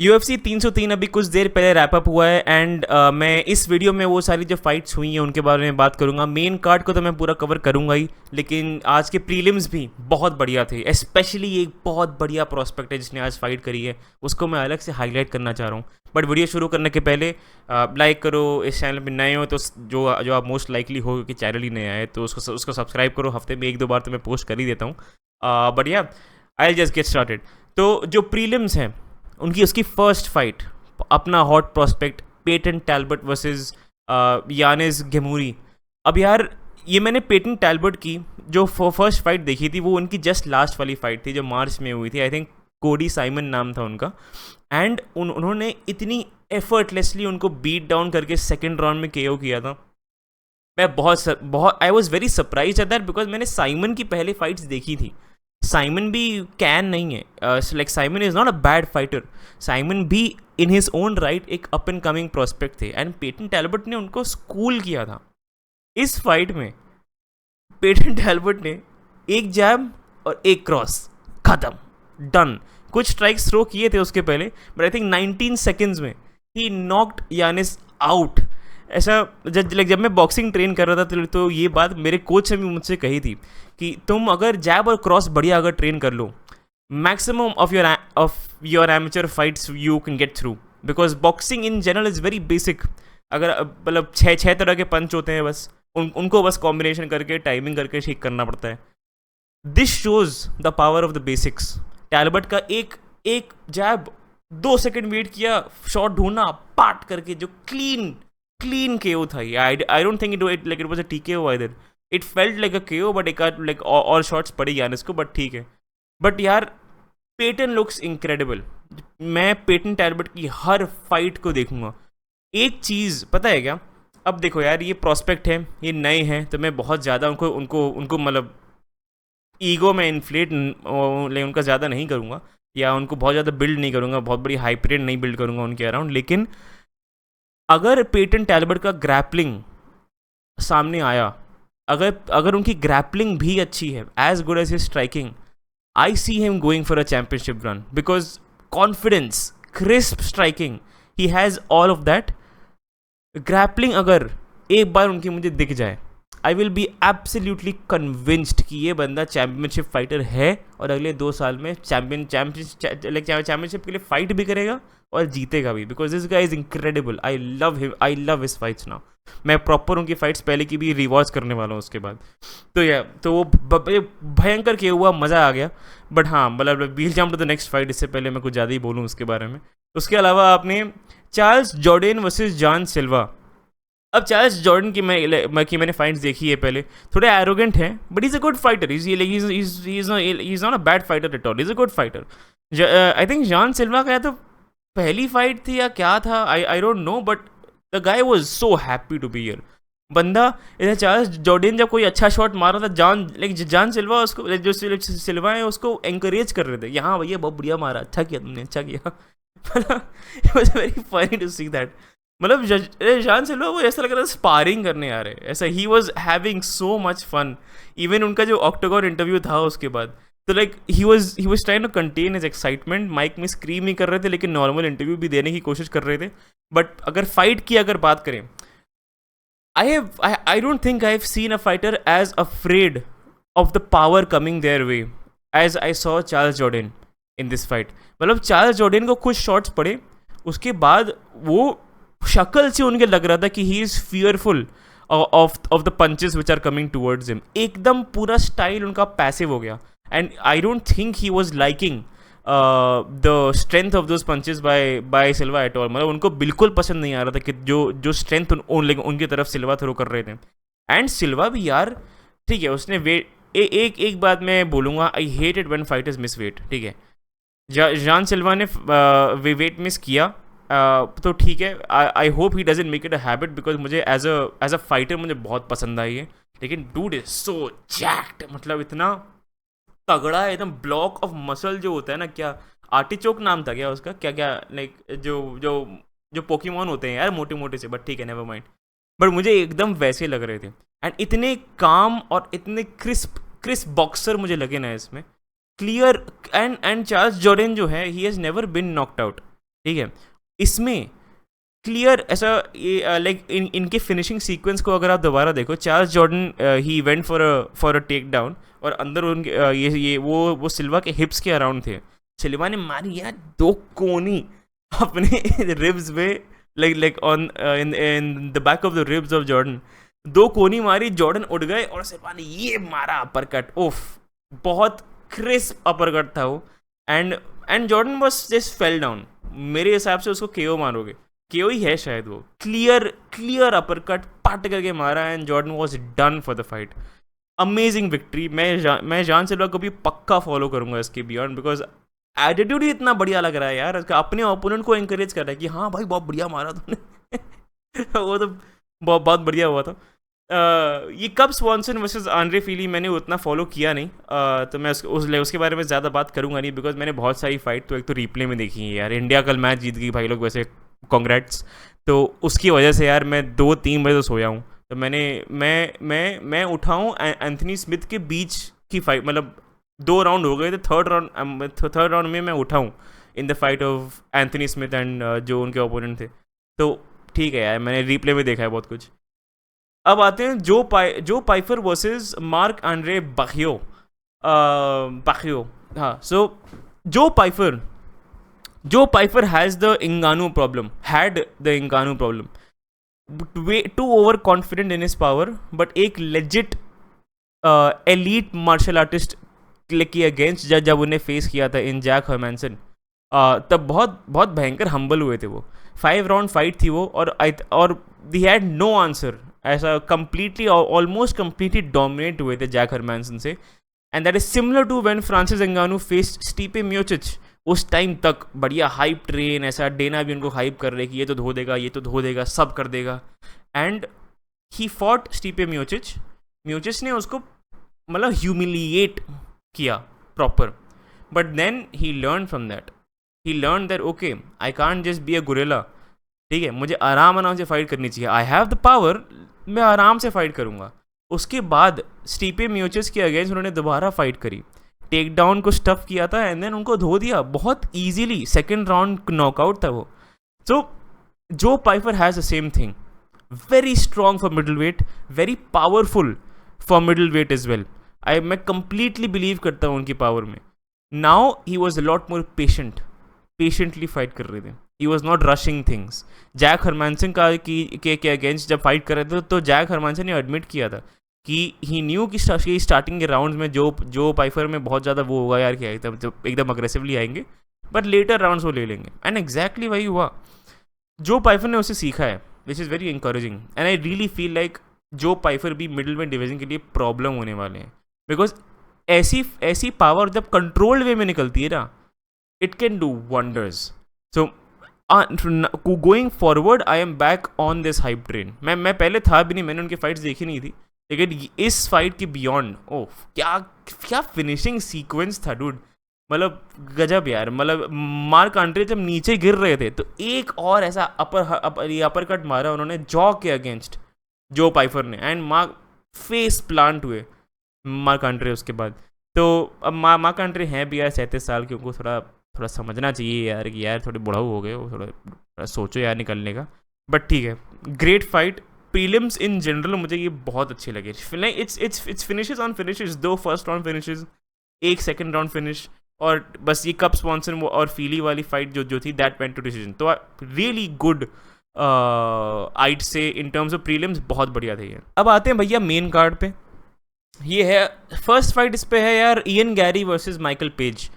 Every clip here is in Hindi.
UFC 303 अभी कुछ देर पहले रैप अप हुआ है एंड मैं इस वीडियो में वो सारी जो फाइट्स हुई हैं उनके बारे में बात करूंगा। मेन कार्ड को तो मैं पूरा कवर करूंगा ही, लेकिन आज के प्रीलिम्स भी बहुत बढ़िया थे। स्पेशली एक बहुत बढ़िया प्रोस्पेक्ट है जिसने आज फाइट करी है, उसको मैं अलग से हाईलाइट करना चाह रहा हूँ। बट वीडियो शुरू करने के पहले लाइक करो, इस चैनल पर नए हो तो जो जो आप मोस्ट लाइकली हो कि चैनल ही नया है तो उसको सब्सक्राइब करो। हफ्ते में एक दो बार तो मैं पोस्ट कर ही देता हूँ। बट या आई जस्ट गेट स्टार्टेड। तो जो प्रीलिम्स हैं उनकी उसकी फर्स्ट फाइट, अपना hot prospect Peyton Talbott versus Yanis Ghemmouri. अब यार ये मैंने पेटन टैल्बर्ट की जो फर्स्ट फाइट देखी थी वो उनकी जस्ट लास्ट वाली फाइट थी जो मार्च में हुई थी। आई थिंक कोडी साइमन नाम था उनका। एंड उन्होंने इतनी एफर्टलेसली उनको बीट डाउन करके सेकेंड राउंड में केओ किया था। मैं बहुत I was very surprise at that because मैंने साइमन की पहले फाइट्स देखी थी। साइमन भी कैन नहीं है, like Simon is not a bad fighter. Simon भी इन हिज ओन राइट एक अप एंड कमिंग प्रोस्पेक्ट थे एंड पेटन टैल्बर्ट ने उनको स्कूल किया था। इस फाइट में पेटन टैल्बर्ट ने एक जैब और एक क्रॉस, खत्म, डन। कुछ स्ट्राइक्स थ्रो किए थे उसके पहले, बट आई थिंक 19 सेकेंड्स में ही नॉक्ड यानिस आउट। ऐसा जब मैं बॉक्सिंग ट्रेन कर रहा था तो ये बात मेरे कोच ने भी मुझसे कही थी कि तुम अगर जैब और क्रॉस बढ़िया अगर ट्रेन कर लो, maximum of your amateur fights you can get through, because boxing in general is very basic. अगर मतलब छः तरह के पंच होते हैं, बस उनको बस कॉम्बिनेशन करके टाइमिंग करके ठीक करना पड़ता है। This shows the power of the basics. Talbott का एक एक जैब 2 सेकेंड वेट किया, शॉट ढूंढना, पाट करके जो क्लीन KO था। I don't think it was a TKO either. It felt like a KO, but एक like और शॉट्स पड़े यानिस को, बट ठीक है। बट यार पेटन लुक्स इनक्रेडिबल। मैं पेटन टैल्बर्ट की हर फाइट को देखूंगा। एक चीज़ पता है क्या, अब देखो यार ये प्रोस्पेक्ट है, ये नए हैं, तो मैं बहुत ज़्यादा उनको उनको उनको मतलब ईगो में इन्फ्लेट उनका ज़्यादा नहीं करूँगा या उनको बहुत ज़्यादा बिल्ड नहीं करूँगा, बहुत बड़ी हाइपरेट नहीं बिल्ड करूँगा उनके अराउंड। लेकिन अगर पेटन टैल्बर्ट का ग्रैपलिंग सामने आया, अगर उनकी ग्रैपलिंग भी अच्छी है, as good as his striking, I see him going for a championship run because confidence, crisp striking, he has all of that. Grappling अगर एक बार उनकी मुझे दिख जाए, I will be absolutely convinced कि ये बंदा चैम्पियनशिप फाइटर है और अगले 2 साल में चैम्पियनशिप के लिए फाइट भी करेगा और जीतेगा भी, because this guy is incredible. I love his fights now. मैं प्रॉपर उनकी फाइट्स पहले की भी रिवॉच करने वाला हूँ उसके बाद। तो वो भयंकर किया हुआ, मज़ा आ गया। बट हाँ, मतलब we'll jump to the next fight, इससे पहले मैं कुछ ज़्यादा ही बोलूँ उसके बारे में। उसके अलावा आपने चार्ल्स जॉर्डेन वर्सेस जॉन सिल्वा। अब चार्ल्स जॉर्डन की मैंने फाइट्स देखी है पहले, थोड़े एरोगेंट है, but is a good fighter. Is not a bad fighter at all, is a good fighter. I think John Silva का या तो पहली फाइट थी या क्या था, I don't know, but the guy was so happy to be here. बंदा इधर चार्ल्स जॉर्डन जब कोई अच्छा शॉट मार रहा था, जॉन सिल्वा उसको, जो सिल्वा है उसको एंकरेज कर रहे थे, यहाँ भैया बहुत बढ़िया मारा, अच्छा किया तुमने, अच्छा किया। It was very funny to see that. मतलब जॉन सिल्वा वो ऐसा लग रहा था स्पारिंग करने आ रहे, ऐसा ही was having so much fun. Even उनका जो ऑक्टागन इंटरव्यू था उसके बाद, तो like he was trying to contain his excitement, mic में स्क्रीम ही कर रहे थे लेकिन नॉर्मल इंटरव्यू भी देने की कोशिश कर रहे थे। बट अगर फाइट की अगर बात करें, I don't think I've seen a fighter as afraid of the power coming their way as I saw Charles Jourdain in this fight. मतलब चार्ल्स जॉर्डन को कुछ शॉट्स पड़े, उसके बाद वो शक्ल से उनके लग रहा था कि he is fearful of the punches which are coming towards him. एकदम पूरा स्टाइल उनका पैसिव हो गया and I don't think he was liking the strength of those punches by Silva at all. मतलब उनको बिल्कुल पसंद नहीं आ रहा था कि जो स्ट्रेंथ उनकी तरफ सिल्वा थ्रो कर रहे थे। एंड सिल्वा भी यार ठीक है, उसने वेट एक बात मैं बोलूँगा, I hate it when fighters miss weight. ठीक है, जॉन सिल्वा ने वेट मिस किया, तो ठीक है, I hope he doesn't make it a habit because मुझे एज अ फाइटर मुझे बहुत पसंद आई है। लेकिन डूड इज सो जैक्ड, मतलब इतना तगड़ा है, एकदम ब्लॉक ऑफ मसल जो होता है ना, क्या आर्टिचोक नाम था क्या उसका, क्या क्या लाइक जो जो जो पोकेमॉन होते हैं यार मोटे मोटे से, बट ठीक है नेवर माइंड। बट मुझे एकदम वैसे लग रहे थे एंड इतने काम और इतने क्रिस्प बॉक्सर मुझे लगे ना इसमें, क्लियर। एंड चार्ल्स जॉर्डन जो है, he has never been knocked out. ठीक है, इसमें क्लियर ऐसा ये लाइक इनके फिनिशिंग सीक्वेंस को अगर आप दोबारा देखो, Charles Jourdain he went for a takedown, और अंदर उनके ये वो सिल्वा के हिप्स के अराउंड थे, सिल्वा ने मारी यार 2 कोनी अपने रिब्स में, like on in the back of the ribs of Jordan, 2 कोनी मारी, जॉर्डन उड़ गए और सिल्वा ने ये मारा अपर उफ, बहुत क्रिस्प अपर था वो, एंड जॉर्डन बस जस्ट फेल डाउन। मेरे हिसाब से उसको केओ मारोगे, केओ ही है शायद वो, क्लियर अपरकट पट करके मारा, and Jordan was done for the fight. Amazing victory. मैं जॉन सिल्वा को भी पक्का फॉलो करूंगा इसके बियॉन्ड, बिकॉज एटीट्यूड ही इतना बढ़िया लग रहा है यार, उसका अपने ओपोनेंट को एनकरेज कर रहा है कि हाँ भाई बहुत बढ़िया मारा तुमने वो तो बहुत बढ़िया हुआ था। ये कब स्वॉनसन वर्सेस आंड्रे फीली मैंने उतना फॉलो किया नहीं, तो मैं उसके बारे में ज़्यादा बात करूंगा नहीं, बिकॉज मैंने बहुत सारी फाइट तो एक तो रिप्ले में देखी है यार। इंडिया कल मैच जीत गई भाई लोग, वैसे कॉन्ग्रेट्स। तो उसकी वजह से यार मैं 2-3 बजे तो सोया हूँ, तो मैं उठा हूँ एंथनी स्मिथ के बीच की फाइट, मतलब 2 राउंड हो गए थे, थर्ड राउंड में मैं उठा हूँ in the fight of Anthony Smith and जो उनके ओपोनेंट थे। तो ठीक है यार, मैंने रिप्ले में देखा है बहुत कुछ। अब आते हैं Joe Pyfer versus Marc Andre बाखियो। हाँ, so Joe Pyfer has the Ngannou problem, had the Ngannou problem, way too overconfident in his power, but एक लेजिट एलीट मार्शल आर्टिस्ट के अगेंस्ट जब उन्हें फेस किया था इन जैक हर्मैनसन, तब बहुत बहुत भयंकर हम्बल हुए थे वो। 5 राउंड फाइट थी वो, और दी हैड नो आंसर, ऐसा कंप्लीटली ऑलमोस्ट कंप्लीटली डोमिनेट हुए थे जैक हर्मैनसन से। And that is similar to when Francis Ngannou faced Stipe Miocic. उस टाइम तक बढ़िया हाइप ट्रेन, ऐसा डेना भी उनको हाइप कर रहे कि ये तो धो देगा, सब कर देगा। एंड ही फॉट स्टीपे मियोचिच ने उसको मतलब ह्यूमिलिएट किया proper, but then he learn from that, he learn that okay I can't just be a gorilla, ठीक है, मुझे आराम से फाइट करनी चाहिए, आई हैव द पावर, मैं आराम से फाइट करूंगा। उसके बाद स्टीपे मियोचिच के अगेंस्ट उन्होंने दोबारा फाइट करी, टेक डाउन को स्टफ किया था, एंड देन उनको धो दिया बहुत ईजीली, 2nd राउंड नॉकआउट था वो। So Joe Pyfer has the same thing, very strong for middleweight, very powerful for middleweight is well. मैं कंप्लीटली बिलीव करता हूँ उनकी पावर में। Now he was a lot more patiently fight कर रहे थे, he was not rushing things. Jack Hermansson के अगेंस्ट जब फाइट कर रहे थे, तो जैक हरमानसन ने एडमिट किया था कि ही न्यू कि स्टार्टिंग के राउंड्स में जो पाइफर में बहुत ज़्यादा वो होगा यार, क्या एकदम अग्रेसिवली आएंगे, बट लेटर राउंड्स वो ले लेंगे, एंड एग्जैक्टली वही हुआ। जो पाइफर ने उसे सीखा है, which is very encouraging, and I really feel like जो पाइफर भी मिडिल वेट डिवीजन के लिए प्रॉब्लम होने वाले हैं, बिकॉज ऐसी पावर जब कंट्रोल्ड वे में निकलती है ना, it can do wonders. So going forward I am back on this hype train. मैं पहले था भी नहीं, मैंने उनकी फाइट्स देखी नहीं थी, लेकिन इस फाइट के बियॉन्ड ओह क्या फिनिशिंग सीक्वेंस था डूड, मतलब गजब यार। मतलब मार्क आंड्रे जब नीचे गिर रहे थे, तो एक और ऐसा अपर कट मारा उन्होंने जॉ के अगेंस्ट जो पाइफर ने, एंड मार्क फेस प्लांट हुए मार्क आंड्रे उसके बाद। तो अब मार्क आंड्रे हैं भी यार 37 साल के, उनको थोड़ा समझना चाहिए यार कि यार थोड़े बुढ़ाऊ हो गए वो, थोड़ा सोचो यार निकलने का। बट ठीक है, great fight. Prelims in general मुझे ये बहुत अच्छे लगे, it's finishes on finishes, 2 first round finishes, 1 second round finish, और बस ये कप स्पॉन्सर और फीली वाली फाइट जो थी, दैट वेंट टू डिसीजन। तो रियली गुड आइट से इन टर्म्स ऑफ प्रीलिम्स बहुत बढ़िया थे ये। अब आते हैं भैया मेन कार्ड पे। ये है फर्स्ट फाइट, इस पे है यार Ian Gary versus Michael page.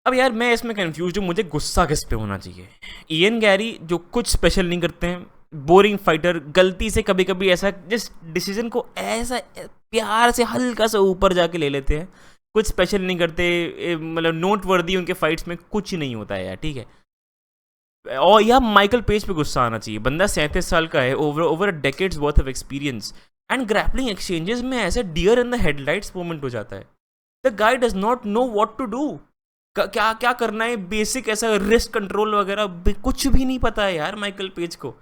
अब यार मैं इसमें कंफ्यूज हूँ, मुझे गुस्सा किस पे होना चाहिए। इयन गैरी जो कुछ स्पेशल नहीं करते हैं, बोरिंग फाइटर, गलती से कभी कभी ऐसा जिस डिसीजन को ऐसा प्यार से हल्का सा ऊपर जाके ले लेते हैं, कुछ स्पेशल नहीं करते, मतलब नोट वर्दी उनके फाइट्स में कुछ नहीं होता है यार, ठीक है। और यह माइकल पेज पे गुस्सा आना चाहिए, बंदा 37 साल का है, over decades worth of experience, and grappling exchanges में ऐसा deer in the headlights moment हो जाता है। The guy does not know what to do, क्या करना है, बेसिक ऐसा रिस्क कंट्रोल वगैरह कुछ भी नहीं पता है यार माइकल पेज को।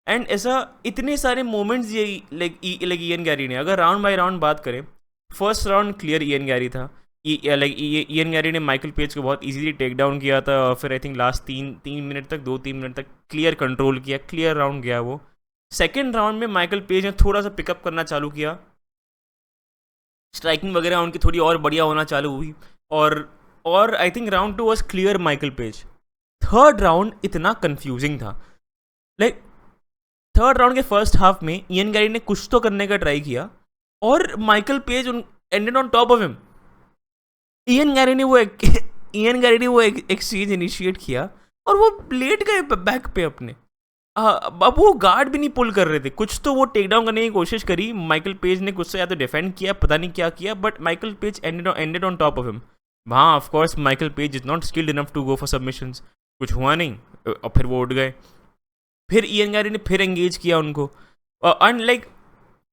एंड ऐसा इतने सारे मोमेंट्स ये लाइक इयन गैरी ने, अगर राउंड बाय राउंड बात करें, first round clear Ian Gary था, लाइक इयन गैरी ने माइकल पेज को बहुत इजीली टेक डाउन किया था, और फिर आई थिंक लास्ट 3 मिनट तक, 2-3 मिनट तक क्लियर कंट्रोल किया, क्लियर राउंड गया वो। सेकेंड राउंड में माइकल पेज ने थोड़ा सा पिकअप करना चालू किया, स्ट्राइकिंग वगैरह उनकी थोड़ी और बढ़िया होना चालू हुई, और I think round 2 was clear Michael page. Third round इतना कंफ्यूजिंग था, लाइक थर्ड राउंड के फर्स्ट हाफ में इयन गैरी ने कुछ तो करने का ट्राई किया, और Michael Page ended on top of him. Ian Gary ने वो एक्सचेंज इनिशिएट किया, और वो लेट गए बैक पे अपने। अब वो गार्ड भी नहीं पुल कर रहे थे, कुछ तो वो टेक डाउन करने की कोशिश करी माइकल पेज ने, कुछ तो या तो डिफेंड किया, पता नहीं क्या किया, but Michael Page ended on top of him. वहाँ of course Michael Page is not skilled enough to go for submissions, कुछ हुआ नहीं, और फिर वो उठ गए। फिर इयन गैरी ने फिर एंगेज किया उनको, and like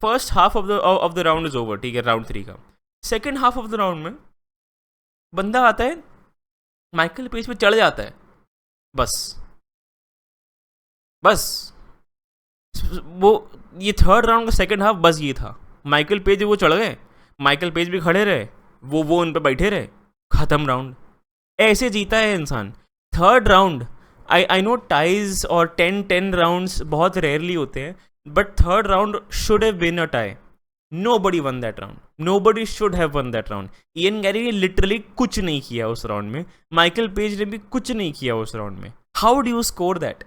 first half of the round is over, ठीक है, राउंड 3 का। Second half of the round में बंदा आता है, माइकल पेज पे चढ़ जाता है, बस वो ये थर्ड राउंड का सेकंड हाफ बस ये था। माइकल पेज वो चढ़ गए, माइकल पेज भी खड़े रहे, वो उन पे बैठे रहे, खत्म राउंड। ऐसे जीता है इंसान। Third round, I know ties और 10-10 राउंड्स बहुत रेयरली होते हैं, but third round should have been a tie. Nobody won that round. Nobody should have won that round. Ian Gary ने लिटरली कुछ नहीं किया उस राउंड में, माइकल पेज ने भी कुछ नहीं किया उस राउंड में। How do you score that?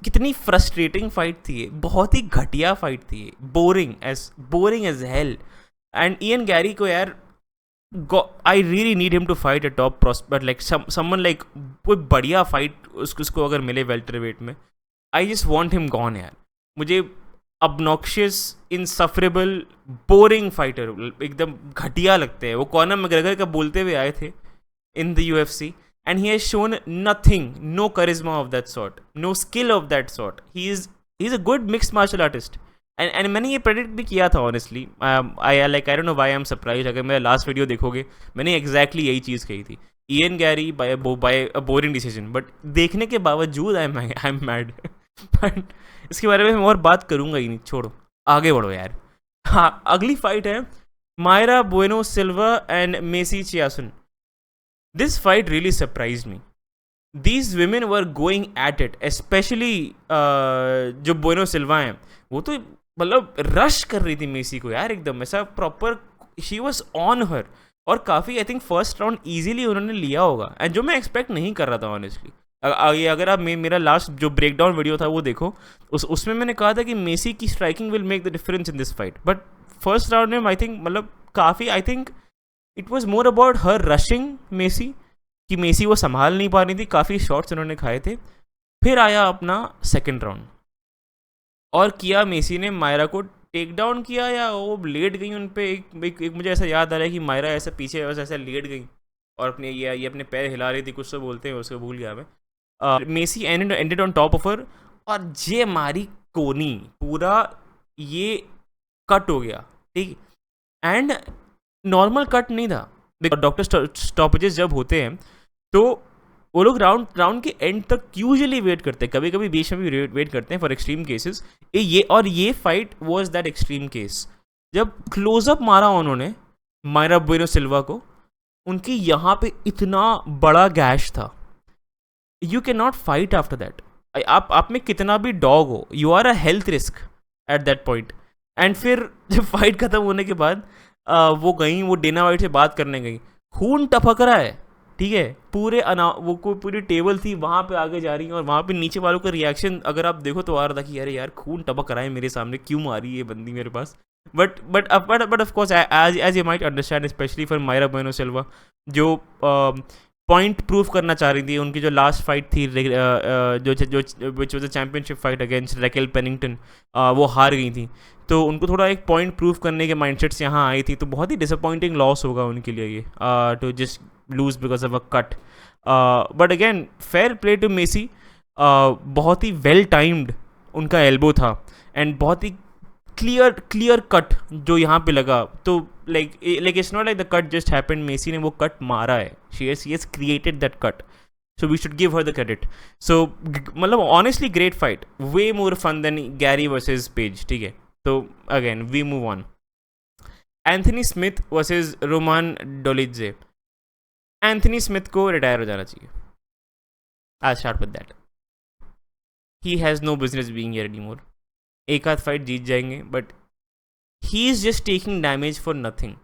कितनी फ्रस्ट्रेटिंग फाइट थी ये, बहुत ही घटिया फाइट थी ये, boring as hell. And Ian Garry को यार, I really need him to fight a top prospect, like someone like कोई बढ़िया फाइट उसको अगर मिले वेल्टरवेट में, I just want him gone यार। मुझे obnoxious, insufferable, बोरिंग फाइटर एकदम घटिया लगते हैं। वो कॉनर मैकग्रेगर का बोलते हुए आए थे in the UFC, and he has shown nothing, no charisma of that sort, no skill of that sort. He's a good mixed martial artist, and मैंने ये प्रेडिक्ट भी किया था honestly. I don't know why I'm surprised. अगर मेरा लास्ट वीडियो देखोगे, मैंने exactly यही चीज़ कही थी, Ian Gary by a boring decision, but देखने के बावजूद I'm mad. But इसके बारे में मैं और बात करूंगा ही नहीं, छोड़ो, आगे बढ़ो यार। हाँ, अगली फाइट है Mayra Bueno Silva and Macy Chiasson. This fight really surprise me. These women were going at it, especially जो बुएनो सिल्वा हैं, वो तो मतलब रश कर रही थी मेसी को यार, एकदम ऐसा proper, she was on her. और काफ़ी I think first round easily उन्होंने लिया होगा, एंड जो मैं एक्सपेक्ट नहीं कर रहा था ऑनेस्टली। अगर आप मेरा लास्ट जो ब्रेकडाउन वीडियो था वो देखो, उसमें मैंने कहा था कि मेसी की striking will make the difference in this fight, but first round में आई थिंक मतलब काफ़ी, I think it was more about her rushing Macy, कि मेसी वो संभाल नहीं पा रही थी, काफ़ी शॉट्स उन्होंने खाए थे। फिर आया अपना सेकेंड राउंड, और किया मेसी ने मायरा को टेक डाउन किया, या वो लेट गई उन पर। एक मुझे ऐसा याद आ रहा है कि मायरा ऐसा पीछे ऐसा लेट गई और अपने ये अपने पैर हिला रही थी, कुछ तो बोलते हैं उसको, भूल गया मैं। Macy ended on top of her, और जे मारी कोनी, पूरा ये कट हो गया, ठीक। एंड नॉर्मल कट नहीं था, डॉक्टर स्टॉपेजेस जब होते हैं तो वो लोग राउंड के एंड तक यूजुअली वेट करते हैं, कभी कभी बीच में भी वेट करते हैं फॉर एक्सट्रीम केसेस। ये fight was that extreme case. जब क्लोजअप मारा उन्होंने मायरा बुएनो सिल्वा को, उनकी यहाँ पे इतना बड़ा गैश था, यू कैन नॉट फाइट आफ्टर दैट। आप में कितना भी डॉग हो, you are a health risk at that point. And फिर जब फाइट खत्म होने के बाद वो डेना वाइट से बात करने गई, खून टपक रहा है, ठीक है, पूरी टेबल थी वहाँ पे आगे जा रही है, और वहाँ पे नीचे वालों का रिएक्शन अगर आप देखो तो आ रहा था कि अरे यार खून टपक रहा है मेरे सामने, क्यों आ रही है ये बंदी मेरे पास। But of course as you might understand, especially for Mayra Bueno Silva, जो पॉइंट प्रूव करना चाह रही थी। उनकी जो लास्ट फाइट थी जो which was a championship fight against Raquel Pennington, वो हार गई थी, तो उनको थोड़ा एक पॉइंट प्रूव करने के माइंडसेट से यहाँ आई थी। तो बहुत ही डिसअपॉइंटिंग लॉस होगा उनके लिए ये, to just lose because of a cut. But again fair play to Macy, बहुत ही वेल टाइम्ड उनका एल्बो था, एंड बहुत ही क्लियर कट जो यहाँ पे लगा। तो like it's not like the cut just happened, Macy ने वो कट मारा है, she has created that cut, so we should give her the credit. So मतलब honestly great fight, way more fun than Gary versus Page, ठीक है। तो again we move on, Anthony Smith versus Roman Dolidze. Anthony Smith को रिटायर हो जाना चाहिए। I start with that. He has no business being here anymore. एक आध फाइट जीत जाएंगे but he is just taking damage for nothing.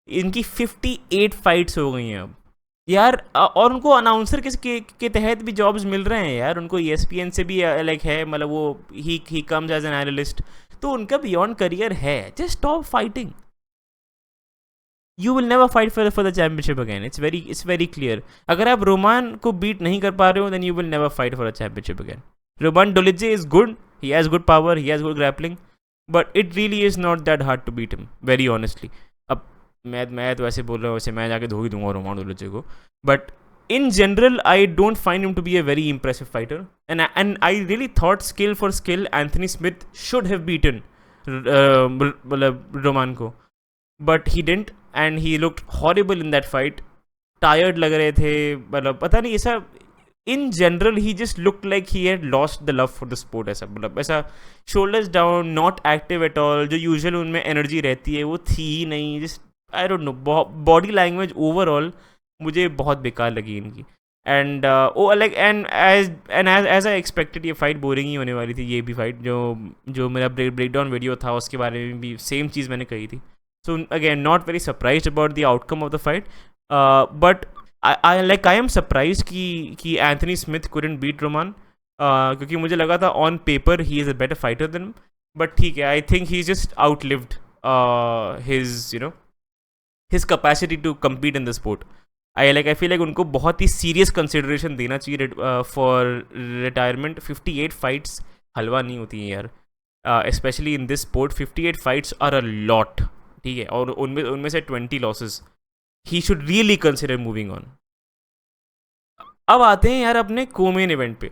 इनकी 58 फाइट्स हो गई हैं अब यार। और उनको अनाउंसर के तहत भी जॉब्स मिल रहे हैं यार। उनको ESPN से भी लाइक है, मतलब वो ही कम्स एज एन एनालिस्ट। तो उनका बियॉन्ड करियर है। Just stop fighting. You will never fight for the championship again. It's very clear. अगर आप रोमान को बीट नहीं कर पा रहे हो then you will never fight for the championship again. Roman Dolidze is good, he has good power, he has good grappling, but it really is not that hard to beat him, very honestly. अब मैं तो ऐसे बोल रहा हूँ, वैसे मैं जाके धो ही दूंगा रोमान डोलिजे को, but in general I don't find him to be a very impressive fighter, and I really thought skill for skill Anthony Smith should have beaten Roman को, but he didn't and he looked horrible in that fight. tired लग रहे थे, मतलब पता नहीं ऐसा। in general he just looked like he had lost the love for the sport। ऐसा मतलब ऐसा shoulders down, not active at all। जो यूजुअल उनमें एनर्जी रहती है वो थी ही नहीं। just I don't know, body language overall मुझे बहुत बेकार लगी इनकी। And like as I expected ये फाइट बोरिंग ही होने वाली थी। ये भी फाइट जो मेरा ब्रेक डाउन वीडियो था उसके बारे में भी सेम चीज़ मैंने कही थी। So again not very surprised about the outcome of the fight, but I am surprise कि Anthony Smith couldn't beat Roman, क्योंकि मुझे लगा था on paper he is a better fighter than. But ठीक है, I think he just outlived his capacity to compete in the sport. I feel like उनको बहुत ही सीरियस कंसिडरेशन देना चाहिए फॉर रिटायरमेंट। 58 फाइट्स हलवा नहीं होती हैं यार, specially in this sport. 58 fights are a lot, ठीक है, और उनमें से 20 losses. He should really consider moving on. अब आते हैं यार अपने कोमेन इवेंट पे।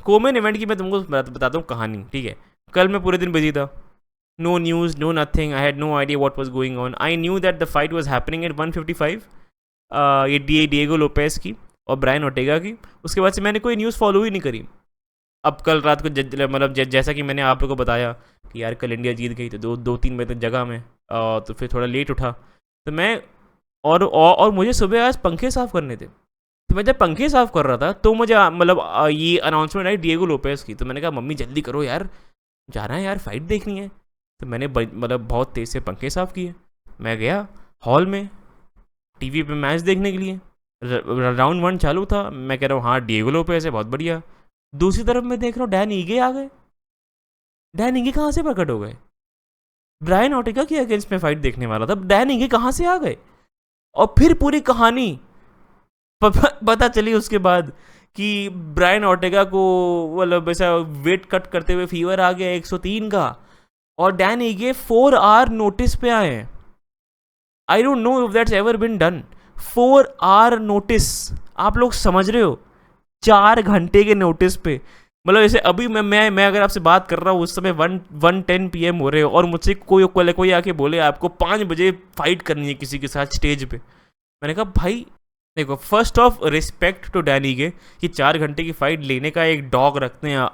कोमेन इवेंट की मैं तुमको बताता हूँ कहानी, ठीक है। कल मैं पूरे दिन बिजी था, no news, no nothing, I had no idea what was going on. I knew that the fight was happening at 155, ये डिएगो लोपेस की और ब्रायन ओर्टेगा की। उसके बाद से मैंने कोई न्यूज़ फॉलो ही नहीं करी। अब कल रात को मतलब जैसा कि मैंने आप लोगों को बताया कि यार कल इंडिया जीत गई, तो 2-3 बजे तक जगह में, तो फिर थोड़ा लेट उठा। तो मैं और मुझे सुबह आज पंखे साफ़ करने थे। तो मैं जब पंखे साफ़ कर रहा था तो मुझे मतलब ये अनाउंसमेंट आई डिएगो लोपेस की। तो मैंने कहा मम्मी जल्दी करो यार, जाना है यार, फाइट देखनी है। तो मैंने मतलब बहुत तेज़ से पंखे साफ़ किए। मैं गया हॉल में टीवी पे मैच देखने के लिए। राउंड 1 चालू था। मैं कह रहा हूँ हाँ डिएगो लोपेस है, बहुत बढ़िया। दूसरी तरफ मैं देख रहा हूँ डैन ईगे आ गए। डैन ईगे कहाँ से प्रकट हो गए? ब्रायन ओर्टेगा के अगेंस्ट में फाइट देखने वाला था, डैन ईगे कहाँ से आ गए? और फिर पूरी कहानी पता चली उसके बाद कि ब्रायन ओर्टेगा को मतलब ऐसा वेट कट करते हुए फीवर आ गया 103 का, और डैन ईगे 4 आवर नोटिस पे आए हैं। I don't know if that's ever been done. 4 hour notice, आप लोग समझ रहे हो? 4 घंटे के नोटिस पे। मतलब जैसे अभी मैं अगर आपसे बात कर रहा हूँ उस समय 1:10 PM हो रहे हो, और मुझसे कोई आके बोले आपको 5 बजे फाइट करनी है किसी के साथ स्टेज पे। मैंने कहा भाई देखो, first of respect to Dan Ige कि 4 घंटे की फाइट लेने का एक डॉग रखते हैं,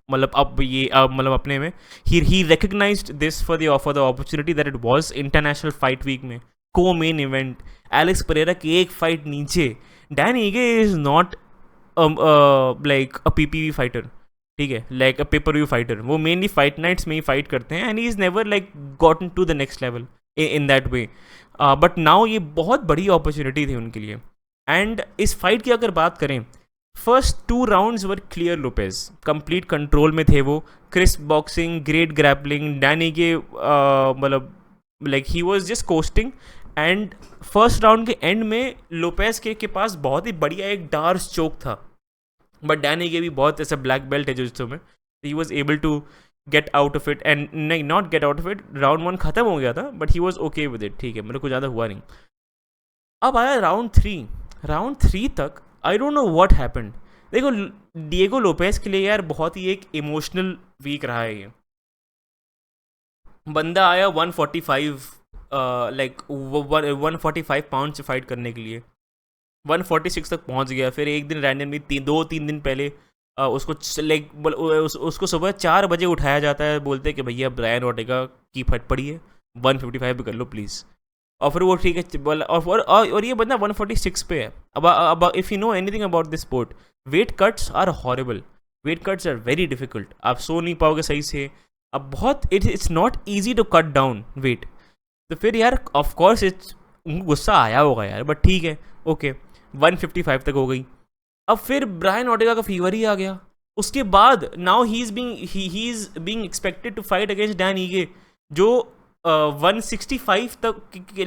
मतलब अब ये मतलब अपने में ही recognised this for the opportunity that it was international fight week में को मेन इवेंट। एलेक्स परेरा की एक फाइट नीचे। Dan Ige is not like a PPV fighter, ठीक है, like a pay per view fighter. वो मेनली फाइट नाइट्स में ही फाइट करते हैं, and he is never like gotten to the next level in that way. But now ये बहुत बड़ी अपॉर्चुनिटी थी उनके लिए। एंड इस फाइट की अगर बात करें, first 2 rounds were clear Lopez, complete control में थे वो। Crisp boxing, great grappling. Dan Ige मतलब like he was just coasting. And first round के एंड में लोपेज के पास बहुत ही बढ़िया एक डार्स चोक था, बट डैन ईगे भी बहुत ऐसा ब्लैक बेल्ट है जिसमें में he was able to get out of it, and नहीं not get out of it, round 1 खत्म हो गया था, but he was okay with it, ठीक है, मेरे को ज़्यादा हुआ नहीं। अब आया राउंड 3। राउंड 3 तक आई डोंट नो व्हाट हैपेंड। देखो डिएगो लोपेज के लिए यार बहुत ही एक इमोशनल वीक रहा है ये। बंदा आया 145 लाइक 145 पाउंड से फाइट करने के लिए, 146 तक पहुंच गया। फिर एक दिन रैंडमली 2-3 दिन पहले उसको लाइक उसको सुबह 4 बजे उठाया जाता है, बोलते हैं कि भैया ब्रायन ओर्टेगा की फट पड़ी है, 155 पे कर लो प्लीज़। और फिर वो ठीक है बोला, और ये बंदा 146 पे है। अब if you know anything about this sport, weight cuts are horrible, weight cuts are very difficult, आप सो नहीं पाओगे सही से। अब बहुत it's not easy to cut down weight. तो फिर यार ऑफ कोर्स इट्स, उनको गुस्सा आया होगा यार, बट ठीक है, ओके 155 तक हो गई। अब फिर ब्रायन ऑर्टेगा का फीवर ही आ गया। उसके बाद now he is being expected to fight against Dan Ige, जो 165 तक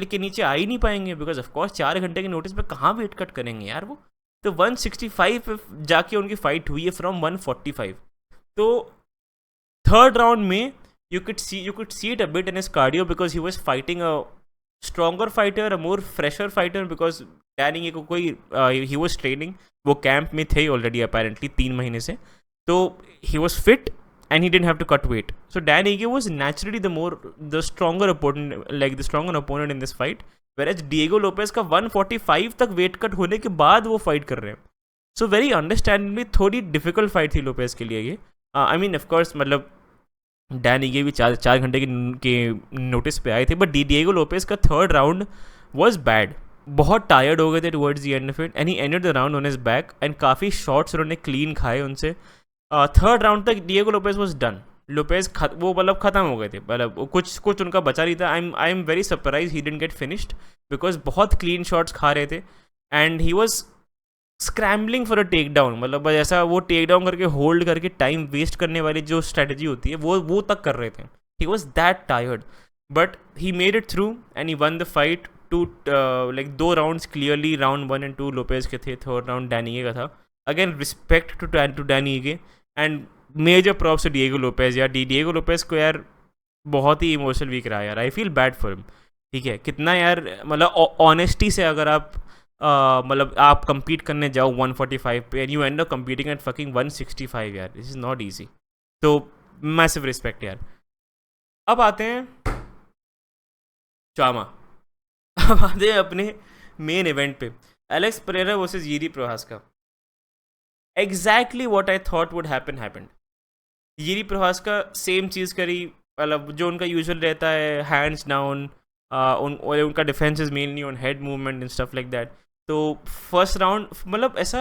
के नीचे आ ही नहीं पाएंगे, बिकॉज ऑफकोर्स 4 घंटे के नोटिस पे कहाँ वेट कट करेंगे यार वो। तो 165 पे जाके उनकी फाइट हुई है फ्रॉम 145। तो थर्ड राउंड में you could see it a bit in his cardio, because he was fighting a stronger fighter, a more fresher fighter, because Danny को कोई he was training, वो कैंप में थे ऑलरेडी apparently 3 महीने से, तो he was fit and he didn't have to cut weight. So Dan Ige was naturally the stronger opponent in this fight, whereas Diego Lopez का 145 तक वेट कट होने के बाद वो फाइट कर रहे हैं. So very understandably थोड़ी डिफिकल्ट फाइट थी लोपेज के लिए ये. I mean of course मतलब डैन ईगे भी 4 घंटे के नोटिस पे आए थे, बट डिएगो लोपेज का थर्ड राउंड वॉज बैड. बहुत टायर्ड हो गए थे towards the end of it, and he ended the round on his back, and काफ़ी शॉट्स उन्होंने क्लीन खाए उनसे. थर्ड राउंड तक Diego Lopez was done. Lopez वो मतलब ख़त्म हो गए थे, मतलब कुछ उनका बचा नहीं था. I am very surprise he didn't get finished, because बहुत क्लीन शॉट्स खा रहे थे, and he was scrambling for a takedown. मतलब ऐसा वो टेक डाउन करके होल्ड करके टाइम वेस्ट करने वाली जो स्ट्रेटजी होती है वो तक कर रहे थे. He was that tired, but he made it through and he won the fight. Like 2 rounds clearly, round 1 and 2 Lopez के थे, थर्ड राउंड डैनी का था. अगेन रिस्पेक्ट टू डैनी के, and major props to Diego Lopez. यार डिएगो लोपेज को यार बहुत ही इमोशनल वीक रहा यार. I feel bad for him. ठीक है, कितना यार मतलब ऑनेस्टी से अगर आप मतलब आप compete करने जाओ 145 पे, and you end up competing at fucking 165 यार, दिस इज़ नॉट ईजी. तो मैसिव रिस्पेक्ट यार. अब आते हैं चामा. अब आते हैं अपने मेन इवेंट पे, Alex Pereira versus Jiri Prochazka. Exactly what I thought would happen. Jiri Prochazka same चीज़ करी, मतलब जो उनका यूजुअल रहता है, हैंड्स डाउन. उनका defence is mainly on head movement and stuff like that. तो फर्स्ट राउंड मतलब ऐसा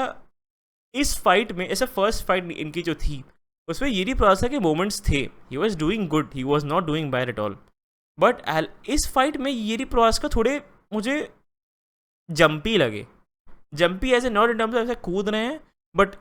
इस फाइट में, ऐसा फर्स्ट फाइट इनकी जो थी उसमें यिरी प्रोहास्का के मोमेंट्स थे. He was doing good, he was not doing bad at all. But इस फाइट में यिरी प्रोहास्का थोड़े मुझे जंपी लगे. Jumpy as a not in terms ऐसे कूद रहे हैं, बट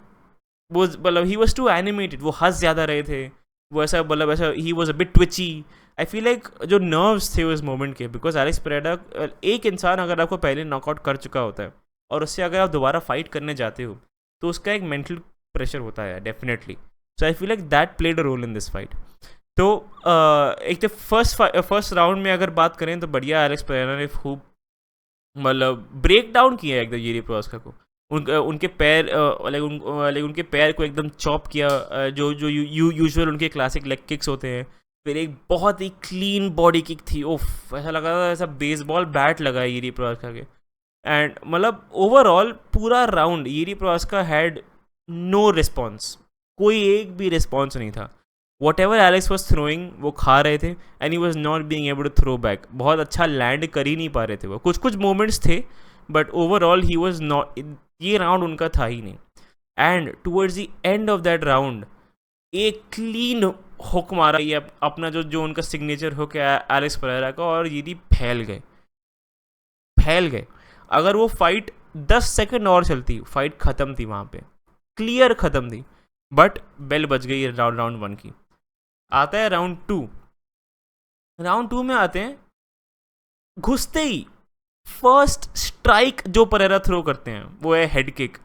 वो मतलब ही वॉज टू एनिमेटेड, वो हंस ज़्यादा रहे थे, वो ऐसा मतलब ऐसा ही was a bit twitchy. I feel like जो नर्व्स थे उस मोमेंट के, बिकॉज एलेक्स परेरा, एक इंसान अगर आपको पहले नॉकआउट कर चुका होता है और उससे अगर आप दोबारा फाइट करने जाते हो तो उसका एक मेंटल प्रेशर होता है definitely. So I feel like that played a role in this fight. तो एक तो फर्स्ट राउंड में अगर बात करें तो बढ़िया एलेक्स परेरा ने खूब मतलब ब्रेक डाउन किया एकदम यिरी प्रोहास्का को. उनके पैर उनके पैर को एकदम चॉप किया, जो यूजुअल उनके क्लासिक लेग किक्स होते हैं. फिर एक बहुत ही क्लीन बॉडी किक थी, ओफ ऐसा लगा था ऐसा बेसबॉल बैट लगा है यिरी प्रोहास्का के. एंड मतलब ओवरऑल पूरा round Jiri Prochazka had no response, कोई एक भी रिस्पॉन्स नहीं था. Whatever Alex was throwing वो खा रहे थे, and he was not being able to throw back. बहुत अच्छा लैंड कर ही नहीं पा रहे थे वो. कुछ मोमेंट्स थे, but overall he was not, ये राउंड उनका था ही नहीं. And towards the end of that round एक क्लीन हुक मारा, ये अपना जो उनका सिग्नेचर हुक है एलेक्स परेरा का, और यिरी फैल गए. अगर वो फाइट 10 सेकंड और चलती, फाइट ख़त्म थी वहाँ पे, क्लियर ख़त्म थी. बट बेल बज गई राउंड 1 की. आता है राउंड 2. राउंड 2 में आते हैं, घुसते ही फर्स्ट स्ट्राइक जो परेरा थ्रो करते हैं वो है हेड किक.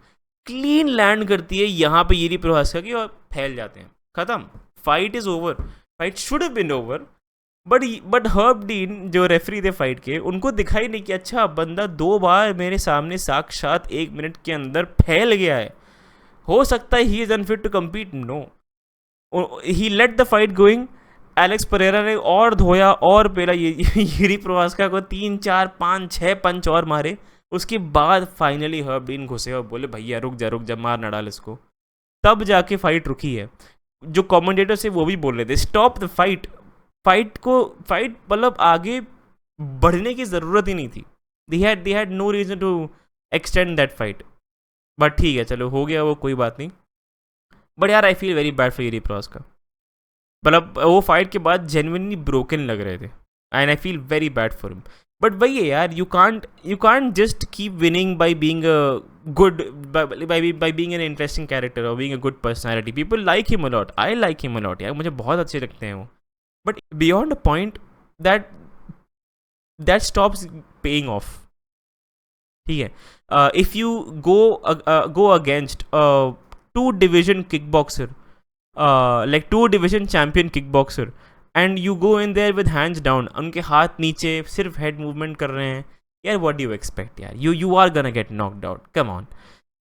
क्लीन लैंड करती है यहाँ पे यिरी प्रोहास्का की, और फैल जाते हैं, ख़त्म. Fight is over. Fight should have been over, but Herb Dean जो रेफरी थे फाइट के, उनको दिखाई नहीं कि अच्छा बंदा 2 बार मेरे सामने साक्षात 1 मिनट के अंदर फैल गया है, हो सकता है he is unfit to compete. No, he let the fight going. Alex Pereira ने और धोया और पेला यिरी प्रोहास्का को, 3 4 5 6 पंच और मारे. उसके बाद फाइनली हर्ब डीन घुसे और बोले भैया रुक जा, मार ना डाल इसको. तब जाके फाइट रुकी है. जो कमेंटेटर से वो भी बोल रहे थे स्टॉप द फाइट, फाइट मतलब आगे बढ़ने की ज़रूरत ही नहीं थी. They had no reason to extend that fight. But ठीक है, चलो हो गया वो, कोई बात नहीं. बट यार I feel very bad for Yuri pros का. मतलब वो फाइट के बाद जेन्युइनली ब्रोकन लग रहे थे and I feel very bad for him. But वही है यार, you can't just keep winning by being a good, by being an interesting character or being a good personality. People like him a lot. I like him a lot यार, मुझे बहुत अच्छे लगते हैं वो. But beyond a point that stops paying off. ठीक है. If you go against two division kickboxer, like two division champion kickboxer, and you go in there with hands down, उनके हाथ नीचे, सिर्फ हेड मूवमेंट कर रहे हैं यार. व्हाट डू यू एक्सपेक्ट यार, you are gonna get knocked out, come on.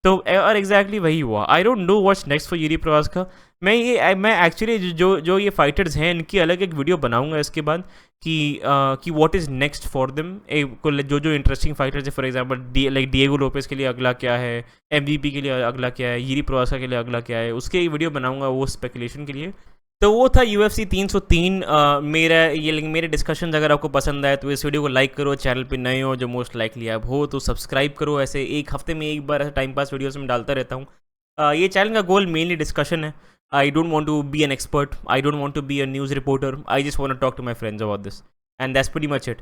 तो और एग्जैक्टली वही हुआ. I don't know what's next for यूरी प्रवास का. मैं एक्चुअली जो ये फाइटर्स हैं इनकी अलग एक वीडियो बनाऊंगा इसके बाद कि what is next for them. जो इंटरेस्टिंग फाइटर्स है, for example like Diego Lopez के लिए अगला क्या है, MVP के लिए अगला क्या है, यूरी प्रवासा के लिए अगला क्या है, उसके वीडियो बनाऊंगा वो स्पेकुलेशन के लिए. तो वो था UFC 303. मेरे डिस्कशन अगर आपको पसंद आए तो इस वीडियो को लाइक करो, चैनल पे नए हो जो मोस्ट लाइकली आप हो तो सब्सक्राइब करो. ऐसे एक हफ्ते में एक बार ऐसे टाइम पास वीडियोस में डालता रहता हूँ. ये चैनल का गोल मेनली डिस्कशन है. I don't want to be an expert, I don't want to be a news reporter, I just want to talk to my friends about this and that's pretty much it.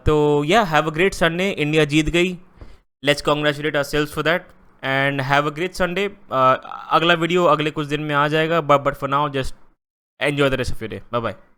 तो ya have a great Sunday. India जीत गई, let's congratulate ourselves for that and have a great Sunday. अगला वीडियो अगले कुछ दिन में आ जाएगा, but for now just enjoy the rest of your day. Bye bye.